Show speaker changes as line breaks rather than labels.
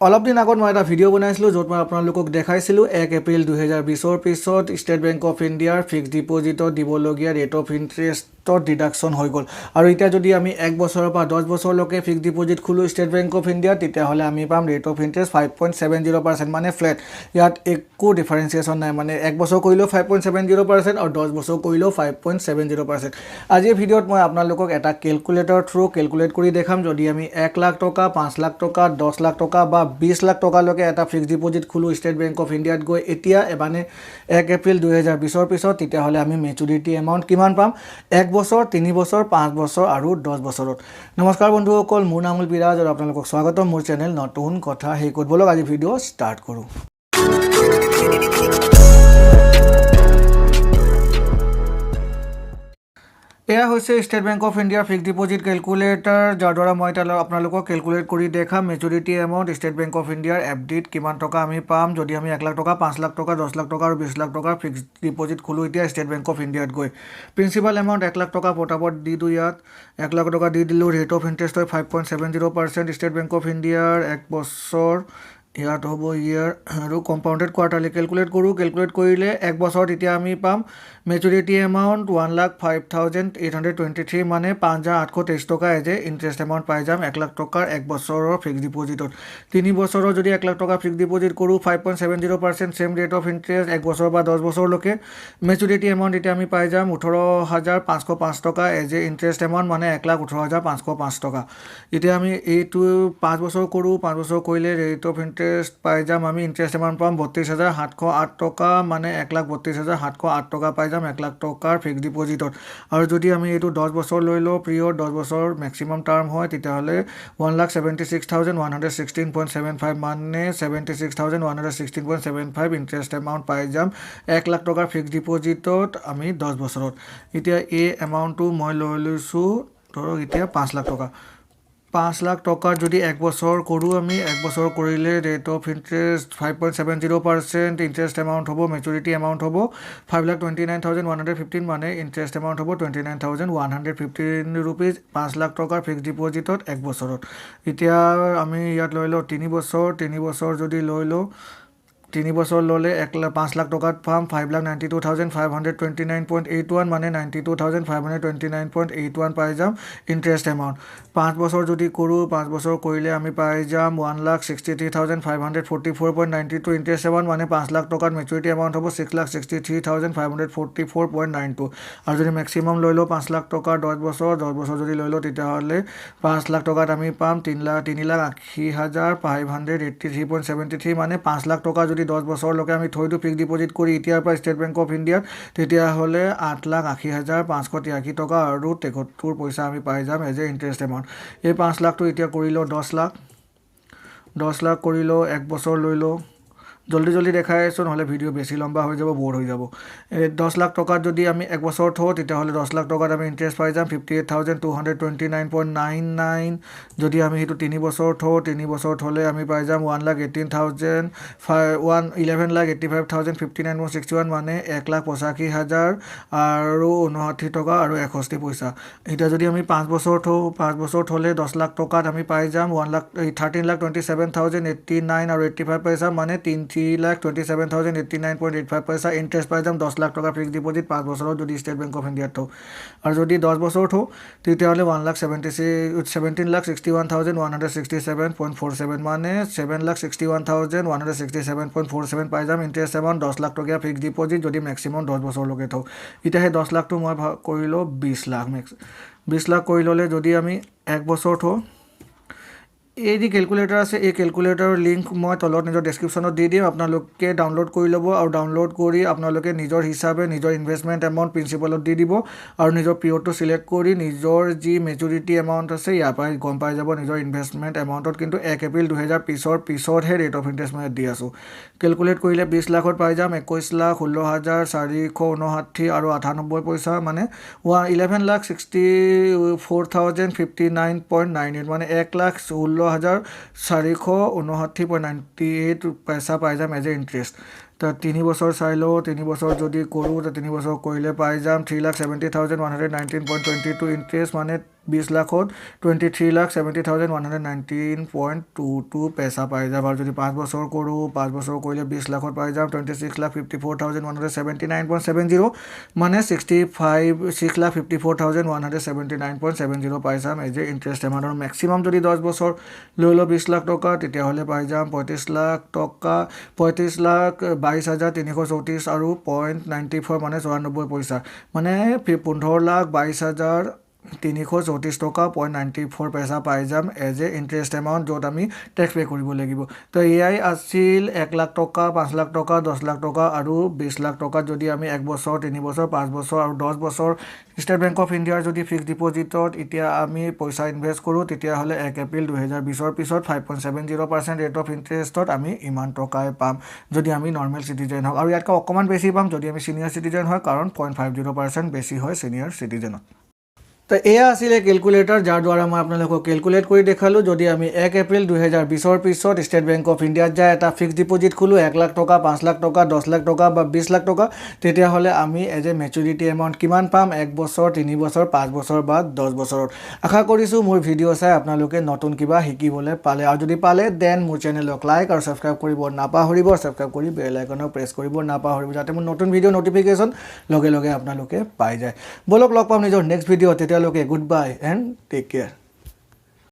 অলপ দিন আগত মই এটা ভিডিঅ' বনাইছিলোঁ য'ত মই আপোনালোকক দেখাইছিলোঁ 1 এপ্ৰিল 2020ৰ পিছত ষ্টেট বেংক অফ ইণ্ডিয়াৰ ফিক্সড ডিপ'জিটত দিবলগীয়া ৰেট অফ ইণ্টাৰেষ্টত ডিডাকশ্যন হৈ গ'ল আৰু এতিয়া যদি আমি 1 বছৰৰ পৰা 10 বছৰলৈকে ফিক্সড ডিপ'জিট খোলোঁ ষ্টেট বেংক অফ ইণ্ডিয়াত তেতিয়াহ'লে আমি পাম ৰেট অফ ইণ্টাৰেষ্ট 5.70% মানে ফ্লেট। ইয়াত একো ডিফাৰেঞ্চিয়েশ্যন নাই, মানে 1 বছৰ কৰিলেও 5.70% আৰু 10 বছৰ কৰিলেও 5.70%। আজিৰ ভিডিঅ'ত মই আপোনালোকক এটা কেলকুলেটৰ থ্ৰু কেলকুলেট কৰি দেখাম। যদি আমি 1 লাখ টকা, 5 লাখ টকা, 10 লাখ টকা বা 20 লাখ টকালৈকে এটা ফিক্সড ডিপ'জিট খোলোঁ ষ্টেট বেংক অফ ইণ্ডিয়াত গৈ এতিয়া মানে 1 এপ্ৰিল 2020ৰ পিছত, তেতিয়াহ'লে আমি মেচুৰিটি এমাউণ্ট কিমান পাম 1 বছৰ, 3 বছৰ, 5 বছৰ আৰু 10 বছৰত। নমস্কাৰ বন্ধুসকল, মোৰ নাম হ'ল বিৰাজ আৰু আপোনালোকক স্বাগতম মোৰ চেনেল নতুন কথা সেই ক'ত। বলক আজি ভিডিঅ' ষ্টাৰ্ট কৰোঁ। এয়া হৈছে ষ্টেট বেংক অফ ইণ্ডিয়াৰ ফিক্সড ডিপ'জিট কেলকুলেটাৰ, যাৰ দ্বাৰা মই আপোনালোকক কেলকুলেট কৰি দেখাম maturity amount state bank of ইণ্ডিয়াৰ এফডিত কিমান টকা আমি পাম যদি আমি 1 লাখ টকা, 5 লাখ টকা, 10 লাখ টকা আৰু 20 লাখ টকাৰ ফিক্সড ডিপ'জিট খোলোঁ এতিয়া ষ্টেট বেংক অফ ইণ্ডিয়াত গৈ। প্ৰিন্সিপাল এমাউণ্ট 1 লাখ টকা পটাপট দি দিওঁ। ইয়াত 1 লাখ টকা দি দিলোঁ। ৰেট অফ ইণ্টাৰেষ্ট হয় 5.70% ষ্টেট বেংক অফ ইণ্ডিয়াৰ 1 বছৰ। ইয়াত হ'ব ইয়াৰ আৰু কম্পাউণ্ডেড কোৱাৰ্টাৰলি কেলকুলেট কৰোঁ। কেলকুলেট কৰিলে 1 বছৰত এতিয়া আমি পাম মেচুৰিটি এমাউণ্ট 1,05,823 মানে 5,823 টকা এজ এ ইণ্টাৰেষ্ট এমাউণ্ট পাই যাম 1 লাখ টকাৰ 1 বছৰৰ ফিক্সড ডিপ'জিটত। 3 বছৰৰ যদি 1 লাখ টকা ফিক্সড ডিপ'জিট কৰোঁ 5.70% ছেম ৰেট অফ ইণ্টাৰেষ্ট 1 বছৰ বা 10 বছৰলৈকে। মেচুৰিটি এমাউণ্ট এতিয়া আমি পাই যাম 18,505 টকা এজ এ ইণ্টাৰেষ্ট এমাউণ্ট মানে 1,18,505 টকা। এতিয়া আমি এইটো 5 বছৰ কৰোঁ। 5 বছৰ কৰিলে ৰেট অফ ইণ্টাৰেষ্ট পাই যাম আমি ইণ্টাৰেষ্ট এমাউণ্ট পাম 32,708 টকা মানে 1,32,708 টকা পাই যাম 1 লাখ টকাৰ ফিক্সড ডিপ'জিটত। আৰু যদি আমি এইটো 10 বছৰ লৈ লওঁ, পিৰিয়ড 10 বছৰ মেক্সিমাম টাৰ্ম হয়, তেতিয়াহ'লে 1,76,116.75 মানে 76,116.75 ইণ্টাৰেষ্ট এমাউণ্ট পাই যাম 1 লাখ টকাৰ ফিক্সড ডিপ'জিটত আমি 10 বছৰত। এতিয়া এই এমাউণ্টটো মই লৈ লৈছোঁ ধৰক এতিয়া 5 লাখ টকা। 5 লাখ টকাৰ যদি 1 বছৰ কৰোঁ আমি 1 বছৰ কৰিলে rate of interest 5.70% interest amount হ'ব, মেচুৰিটি এমাউণ্ট হ'ব 5,29,115 মানে ইণ্টাৰেষ্ট এমাউণ্ট হ'ব 29,115 ৰুপিজ 5 লাখ টকাৰ ফিক্সড ডিপ'জিটত 1 বছৰত। এতিয়া আমি ইয়াত লৈ লওঁ 3 বছৰ। 3 বছৰ যদি লৈ লওঁ 3 বছৰ ল'লে 5 লাখ টকাত পাম 5,92,529.81 মানে 92,529.81 পাই যাম ইণ্টাৰেষ্ট এমাউণ্ট। 5 বছৰ যদি কৰোঁ 5 বছৰ কৰিলে আমি পাই যাম 1,63,544.92 ইণ্টাৰেষ্ট এমাউণ্ট মানে 5 লাখ টকাত মেচুৰিটি এমাউণ্ট হ'ব 6,63,544.92। আৰু যদি মেক্সিমাম লৈ লওঁ 5 লাখ টকাৰ 10 বছৰ যদি লৈ লওঁ তেতিয়াহ'লে 5 লাখ টকাত আমি পাম 3,80,583.73 মানে 5 লাখ টকা যদি 10 বছৰলৈকে আমি থৈ দিওঁ ফিক্সড ডিপ'জিট কৰি এতিয়াৰ পৰা ষ্টেট বেংক অফ ইণ্ডিয়াত, তেতিয়াহ'লে 8,80,583 টকা আৰু 73 পইচা আমি পাই যাম এজ এ ইণ্টাৰেষ্ট এমাউণ্ট। এই 5 লাখটো এতিয়া কৰি লওঁ 10 লাখ। 10 লাখ কৰি লওঁ 1 বছৰ লৈ লওঁ। জল্দি দেখাই আছোঁ নহ'লে ভিডিঅ' বেছি লম্বা হৈ যাব, ব'ৰ হৈ যাব। 10 লাখ টকাত যদি আমি 1 বছৰ থওঁ তেতিয়াহ'লে 10 লাখ টকাত আমি ইণ্টাৰেষ্ট পাই যাম 58,229.99। যদি আমি সেইটো 3 বছৰ থওঁ 3 বছৰ থ'লে আমি পাই যাম 11,85,059.61 মানে 1,85,000 আৰু 59 টকা আৰু 61 পইচা। এতিয়া যদি আমি 5 বছৰ থওঁ 5 বছৰ থ'লে 10 লাখ টকাত আমি পাই যাম 13,27,089 আৰু 85 পইচা মানে 3,27,089.85 পইচা ইণ্টাৰেষ্ট পাই যাম 10 লাখ টকা ফিক্সড ডিপ'জিট 5 বছৰত যদি ষ্টেট বেংক অফ ইণ্ডিয়াত থওঁ। আৰু যদি 10 বছৰ থওঁ তেতিয়াহ'লে 17,61,167.47 মানে 7,61,167.47 পাই যাম ইণ্টাৰেষ্ট এমাউণ্ট 10 লাখ টকীয়া ফিক্সড ডিপ'জিট যদি মেক্সিমাম 10 বছৰলৈকে থওঁ। এতিয়া সেই 10 লাখটো মই কৰি লওঁ 20 লাখ। 20 লাখ কৰি ল'লে যদি আমি 1 বছৰ থওঁ, এই যি কেলকুলেটাৰ আছে এই কেলকুলেটাৰৰ লিংক মই তলত নিজৰ ডেছক্ৰিপশ্যনত দি দিম, আপোনালোকে ডাউনলোড কৰি ল'ব আৰু ডাউনলোড কৰি আপোনালোকে নিজৰ হিচাপে নিজৰ ইনভেষ্টমেণ্ট এমাউণ্ট প্ৰিন্সিপালত দি দিব আৰু নিজৰ পিৰিয়ডটো চিলেক্ট কৰি নিজৰ যি মেচুৰিটি এমাউণ্ট আছে ইয়াৰ পৰাই গম পাই যাব নিজৰ ইনভেষ্টমেণ্ট এমাউণ্টত। কিন্তু 1 এপ্ৰিল 2020ৰ পিছতহে ৰেট অফ ইণ্টাৰেষ্ট মই দি আছোঁ। কেলকুলেট কৰিলে 20 লাখত পাই যাম 21,16,459 আৰু 98 পইচা মানে 11,64,059.98 মানে 1,16,459.98 পইচা পাই যাম এজ এ ইণ্টাৰেষ্ট। 3 বছৰ চাই লওঁ। 3 বছৰ যদি কৰোঁ 3 বছৰ কৰিলে পাই যাম 3,70,119.22 ইণ্টাৰেষ্ট মানে 20 লাখত 23,70,119.22 পইচা পাই যাম আৰু যদি 5 বছৰ কৰোঁ 5 বছৰ কৰিলে 20 লাখত পাই যাম 26,54,179.70 মানে 6,54,179.70 পাই যাম এজ এ ইণ্টাৰেষ্ট এমাউণ্ট আৰু মেক্সিমাম যদি 10 বছৰ লৈ লওঁ 20 লাখ টকা তেতিয়াহ'লে পাই যাম 35 লাখ টকা 35,22,334 আৰু 0.94 মানে 94 পইচা মানে 15,22,334 টকা 0.94 পইচা পাই যাম এজ এ ইণ্টাৰেষ্ট এমাউণ্ট য'ত আমি টেক্স পে' কৰিব লাগিব তো এয়াই আছিল 1 লাখ টকা 5 লাখ টকা 10 লাখ টকা আৰু 20 লাখ টকা যদি আমি 1 বছৰ 3 বছৰ 5 বছৰ আৰু 10 বছৰ ষ্টেট বেংক অফ ইণ্ডিয়াৰ যদি ফিক্সড ডিপ'জিটত এতিয়া আমি পইচা ইনভেষ্ট কৰোঁ তেতিয়াহ'লে 1 এপ্ৰিল 2020 পিছত 5.70% ৰেট অফ ইণ্টাৰেষ্টত আমি ইমান টকাই পাম যদি আমি নৰ্মেল চিটিজেন হওক আৰু ইয়াতকৈ অকণমান বেছি পাম যদি আমি চিনিয়ৰ চিটিজেন হয় কাৰণ 0.50% বেছি হয় চিনিয়ৰ চিটিজেনত তো এয়া আছিলে কেলকুলেটৰ যাৰ দ্বাৰা মই আপোনালোকক কেলকুলেট কৰি দেখালোঁ যদি আমি 1 এপ্ৰিল 2020 পিছত ষ্টেট বেংক অফ ইণ্ডিয়াত যায় এটা ফিক্সড ডিপ'জিট খোলোঁ 1 লাখ টকা 5 লাখ টকা 10 লাখ টকা বা 20 লাখ টকা তেতিয়াহ'লে আমি এজ এ মেচুৰিটি এমাউণ্ট কিমান পাম 1 বছৰ 3 বছৰ 5 বছৰ বা 10 বছৰত আশা কৰিছোঁ মোৰ ভিডিঅ' চাই আপোনালোকে নতুন কিবা শিকিবলৈ পালে আৰু যদি পালে দেন মোৰ চেনেলক লাইক আৰু ছাবস্ক্ৰাইব কৰিব নাপাহৰিব ছাবস্ক্ৰাইব কৰি বেল আইকনক প্ৰেছ কৰিব নাপাহৰিব যাতে মোৰ নতুন ভিডিঅ' নটিফিকেশ্যন লগে লগে আপোনালোকে পাই যায় বলক লগ পাম নিজৰ নেক্সট ভিডিঅ' তেতিয়ালৈকে good bye and take care